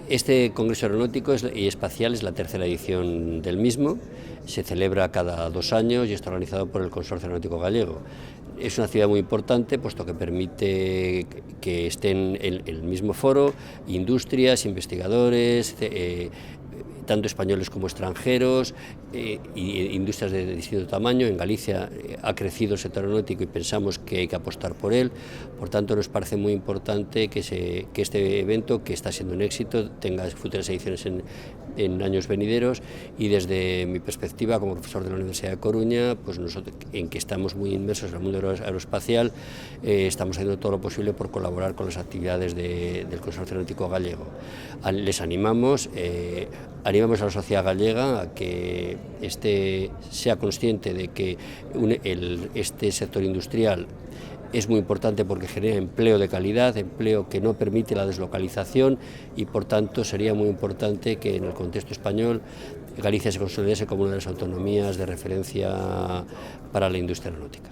Este Congreso Aeronáutico y Espacial es la tercera edición del mismo, se celebra cada 2 años y está organizado por el Consorcio Aeronáutico Gallego. Es una actividad muy importante, puesto que permite que estén en el mismo foro industrias, investigadores, tanto españoles como extranjeros, industrias de distinto tamaño. En Galicia ha crecido el sector aeronáutico y pensamos que hay que apostar por él. Por tanto, nos parece muy importante que este evento, que está siendo un éxito, tenga futuras ediciones en años venideros, y desde mi perspectiva como profesor de la Universidad de Coruña, pues nosotros, en que estamos muy inmersos en el mundo aeroespacial, estamos haciendo todo lo posible por colaborar con las actividades del Consorcio Aeronáutico Gallego. Les animamos a la sociedad gallega a que sea consciente de que este sector industrial es muy importante porque genera empleo de calidad, empleo que no permite la deslocalización, y por tanto sería muy importante que en el contexto español Galicia se consolidase como una de las autonomías de referencia para la industria aeronáutica.